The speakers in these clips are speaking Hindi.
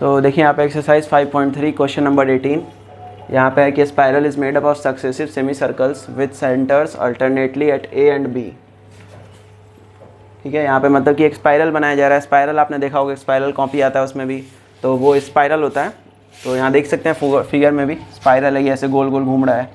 तो देखिए यहाँ पे एक्सरसाइज 5.3 क्वेश्चन नंबर 18 यहाँ पे है कि spiral is made up of successive semi circles with centres alternately at A and B. ठीक है, यहाँ पे मतलब कि एक स्पाइरल बनाया जा रहा है। स्पाइरल आपने देखा होगा, स्पाइरल कॉपी आता है उसमें भी, तो वो स्पाइरल होता है। तो यहाँ देख सकते हैं फिगर में भी स्पाइरल है, ये ऐसे गोल गोल घूम रहा है।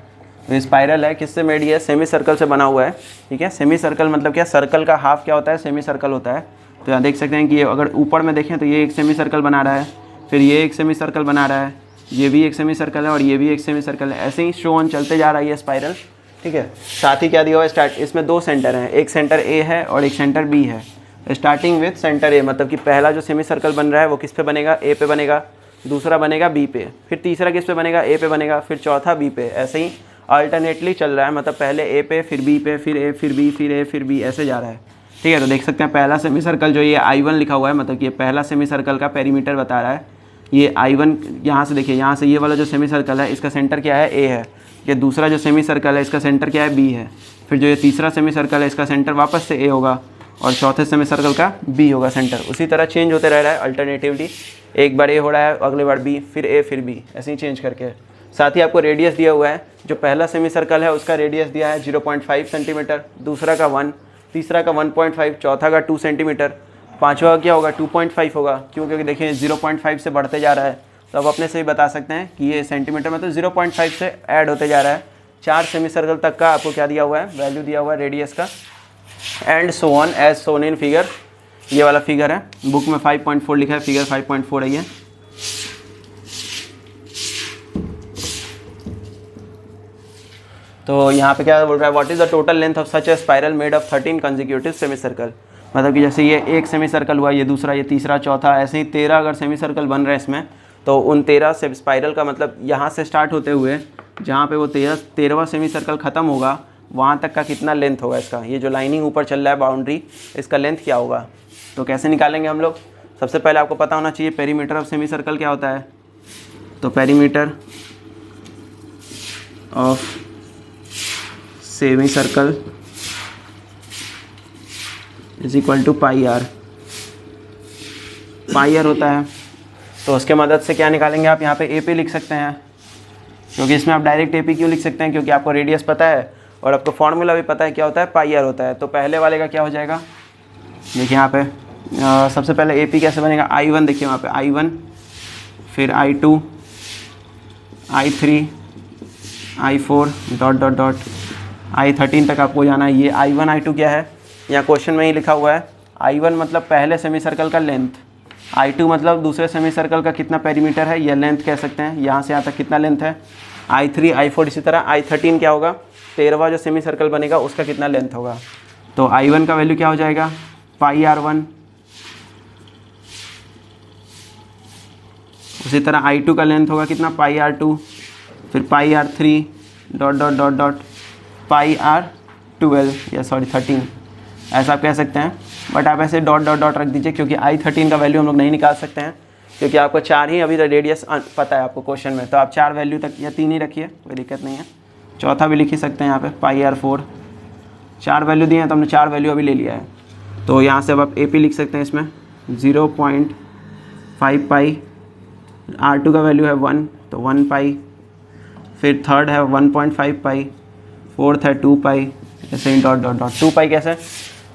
तो ये स्पाइरल है, किससे मेड है? सेमी सर्कल से बना हुआ है। ठीक है, सेमी सर्कल मतलब क्या? सर्कल का हाफ क्या होता है? सेमी सर्कल होता है। तो यहाँ देख सकते हैं कि ये अगर ऊपर में देखें तो ये एक सेमी सर्कल बना रहा है, फिर ये एक सेमी सर्कल बना रहा है, ये भी एक सेमी सर्कल है और ये भी एक सेमी सर्कल है। ऐसे ही शो ऑन चलते जा रहा है ये स्पाइरल। ठीक है, साथ ही क्या दिया हुआ है? स्टार्ट, इसमें दो सेंटर हैं, एक सेंटर ए है और एक सेंटर बी है। स्टार्टिंग विथ सेंटर ए, मतलब कि पहला जो सेमी सर्कल बन रहा है वो किस पे बनेगा? ए पे बनेगा, दूसरा बनेगा बी पे, फिर तीसरा किस पे बनेगा? ए पे बनेगा, फिर चौथा बी पे। ऐसे ही अल्टरनेटली चल रहा है, मतलब पहले ए पे, फिर बी पे, फिर ए, फिर बी, फिर ए, फिर बी, ऐसे जा रहा है। ठीक है, तो देख सकते हैं पहला सेमी सर्कल जो ये I1 लिखा हुआ है, मतलब कि ये पहला सेमी सर्कल का पेरीमीटर बता रहा है। ये I1 यहाँ से देखिए, यहाँ से ये वाला जो सेमी सर्कल है इसका सेंटर क्या है? ए है। ये दूसरा जो सेमी सर्कल है इसका सेंटर क्या है? बी है। फिर जो ये तीसरा सेमी सर्कल है इसका सेंटर वापस से ए होगा और चौथे सेमी सर्कल का बी होगा सेंटर। उसी तरह चेंज होते रह रहा है अल्टरनेटिवली, एक बार ए हो रहा है, अगले बार बी, फिर ए, फिर बी, ऐसे ही चेंज करके। साथ ही आपको रेडियस दिया हुआ है, जो पहला सेमी सर्कल है उसका रेडियस दिया है 0.5 सेंटीमीटर, दूसरा का 1, तीसरा का 1.5, चौथा का 2 सेंटीमीटर, पाँचवा का क्या होगा? 2.5 होगा। क्यों? क्योंकि देखिए 0.5 से बढ़ते जा रहा है, तो अब अपने से ही बता सकते हैं कि ये सेंटीमीटर मतलब 0.5 से ऐड होते जा रहा है। 4 सेमी सर्कल तक का आपको क्या दिया हुआ है? वैल्यू दिया हुआ है रेडियस का। And so on as shown in figure, ये वाला फिगर है, बुक में 5.4 लिखा है, फिगर 5.4 है ये। तो यहाँ पे क्या बोल रहा है? What is the total length of such A spiral made of 13 consecutive semi circle. मतलब कि जैसे ये एक सेमी सर्कल हुआ, ये दूसरा, ये तीसरा, चौथा, ऐसे ही 13 अगर सेमी सर्कल बन रहे हैं इसमें, तो उन 13 से स्पाइरल का मतलब यहाँ से स्टार्ट होते हुए जहाँ पे वो 13वां सेमी सर्कल ख़त्म होगा वहाँ तक का कितना लेंथ होगा इसका? ये जो लाइनिंग ऊपर चल रहा है बाउंड्री, इसका लेंथ क्या होगा? तो कैसे निकालेंगे हम लोग? सबसे पहले आपको पता होना चाहिए पेरीमीटर ऑफ सेमी सर्कल क्या होता है। तो perimeter of semi circle is equal to pi r. Pi r होता है, तो उसके मदद से क्या निकालेंगे आप? यहाँ पे ए पे लिख सकते हैं, क्योंकि इसमें आप डायरेक्ट ए पी क्यों लिख सकते हैं? क्योंकि आपको रेडियस पता है और आपको फार्मूला भी पता है क्या होता है? पाई आर होता है। तो पहले वाले का क्या हो जाएगा? देखिए यहाँ पे सबसे पहले ए पी कैसे बनेगा? I1 देखिए वहाँ पे I1, फिर I2, I3, I4 dot dot dot I13 तक आपको जाना है। ये I1 I2 क्या है? यहाँ क्वेश्चन में ही लिखा हुआ है। I1 मतलब पहले सेमी सर्कल का लेंथ, I2 मतलब दूसरे सेमी सर्कल का कितना पेरीमीटर है, यह लेंथ कह सकते हैं। यहाँ से यहाँ तक कितना लेंथ है? I3, I4, इसी तरह I13 क्या होगा? 13वां जो सेमी सर्कल बनेगा उसका कितना लेंथ होगा? तो I1 का वैल्यू क्या हो जाएगा? पाई R1। उसी तरह I2 का लेंथ होगा कितना? पाई R2, फिर pi R3 dot dot dot dot pi R12 या सॉरी 13, ऐसा आप कह सकते हैं। बट आप ऐसे डॉट डॉट डॉट रख दीजिए, क्योंकि I13 का वैल्यू हम लोग नहीं निकाल सकते हैं, क्योंकि आपको 4 ही अभी रेडियस पता है आपको क्वेश्चन में। तो आप 4 वैल्यू तक या 3 ही रखिए, कोई दिक्कत नहीं है। चौथा भी लिख ही सकते हैं यहाँ पे, पाई R4। 4 वैल्यू दिए हैं तो हमने 4 वैल्यू अभी ले लिया है। तो यहाँ से अब आप ए पी लिख सकते हैं, इसमें 0.5 पाई, R2 का वैल्यू है 1 तो 1 पाई, फिर थर्ड है 1.5 पाई, फोर्थ है 2 पाई, ऐसे ही डॉट डॉट डॉट। 2 पाई कैसे?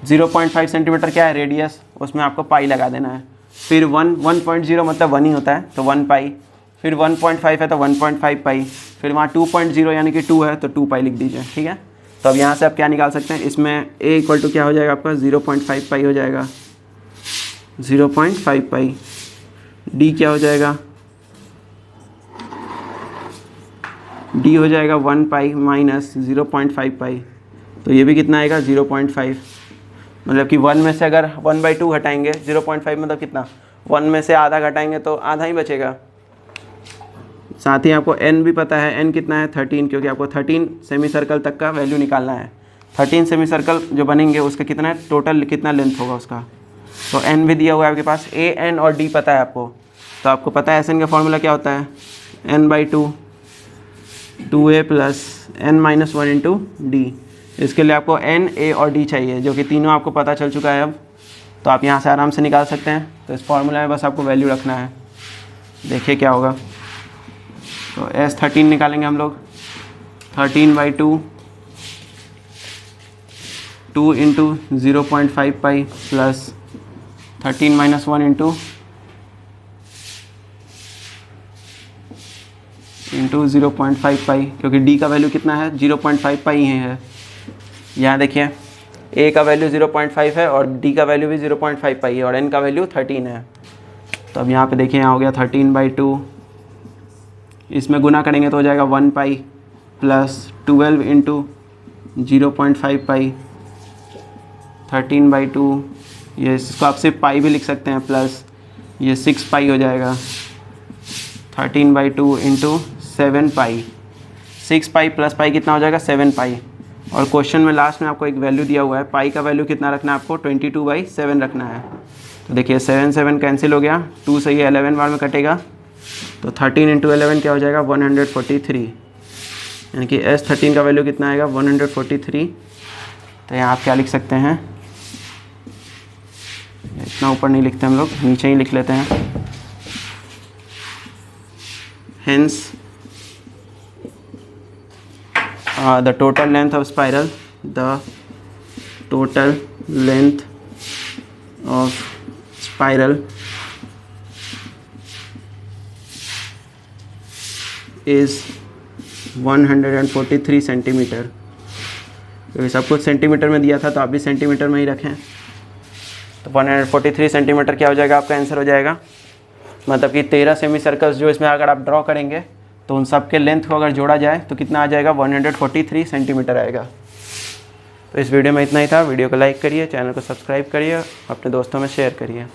0.5 सेंटीमीटर क्या है रेडियस, उसमें आपको पाई लगा देना है। फिर 1.0 मतलब 1 ही होता है, तो 1 पाई, फिर 1.5 है तो 1.5 पाई, फिर वहाँ 2.0 यानी कि 2 है तो 2 पाई लिख दीजिए। ठीक है, तो अब यहाँ से आप क्या निकाल सकते हैं? इसमें ए इक्वल टू क्या हो जाएगा आपका? 0.5 पाई हो जाएगा, 0.5 पाई। डी क्या हो जाएगा? डी हो जाएगा 1 पाई माइनस 0.5 पाई, तो ये भी कितना आएगा? 0.5। मतलब कि 1 में से अगर 1/2 घटाएंगे, 0.5 मतलब कितना? 1 में से आधा घटाएंगे तो आधा ही बचेगा। साथ ही आपको n भी पता है, n कितना है? 13, क्योंकि आपको 13 सेमी सर्कल तक का वैल्यू निकालना है। 13 सेमी सर्कल जो बनेंगे उसका कितना है टोटल, कितना लेंथ होगा उसका? तो n भी दिया हुआ है आपके पास, a, n और d पता है आपको। तो आपको पता है Sn का फॉर्मूला क्या होता है? n/2 2a plus n-1 into D. इसके लिए आपको n, a और d चाहिए, जो कि तीनों आपको पता चल चुका है अब। तो आप यहाँ से आराम से निकाल सकते हैं। तो इस फॉर्मूला में बस आपको वैल्यू रखना है। देखिए क्या होगा। तो S13 निकालेंगे हम लोग, 13/2 2 इंटू 0.5 पाई प्लस 13 - 1 इंटू 0.5 पाई, क्योंकि D का वैल्यू कितना है 0.5 पाई ही है। यहाँ देखिए A का वैल्यू 0.5 है और D का वैल्यू भी 0.5 पाई है और N का वैल्यू 13 है। तो अब यहाँ पे देखिए यहाँ हो गया 13/2, इसमें गुना करेंगे तो हो जाएगा 1 पाई प्लस 12 इंटू 0.5 पाई 13/2, ये इसको आप सिर्फ पाई भी लिख सकते हैं, प्लस ये 6 पाई हो जाएगा 13/2 इंटू 7 पाई। 6 पाई प्लस पाई कितना हो जाएगा 7 पाई। और क्वेश्चन में लास्ट में आपको एक वैल्यू दिया हुआ है, पाई का वैल्यू कितना रखना है आपको 22/7 रखना है। तो देखिए 7 कैंसिल हो गया, 2 से ये 11 बार में कटेगा, तो 13 इंटू 11 क्या हो जाएगा 143, यानी कि S13 का वैल्यू कितना आएगा 143। तो यहाँ आप क्या लिख सकते हैं, इतना ऊपर नहीं लिखते हम लोग, नीचे ही लिख लेते हैं। Hence the total length of spiral is 143 centimetre. क्योंकि सब कुछ सेंटीमीटर में दिया था तो आप भी सेंटीमीटर में ही रखें। तो 143 सेंटीमीटर क्या हो जाएगा, आपका आंसर हो जाएगा। मतलब कि 13 सेमी सर्कल्स जो इसमें अगर आप ड्रॉ करेंगे तो उन सब के लेंथ को अगर जोड़ा जाए तो कितना आ जाएगा 143 सेंटीमीटर आएगा। तो इस वीडियो में इतना ही था। वीडियो को लाइक करिए, चैनल को सब्सक्राइब करिए, अपने दोस्तों में शेयर करिए।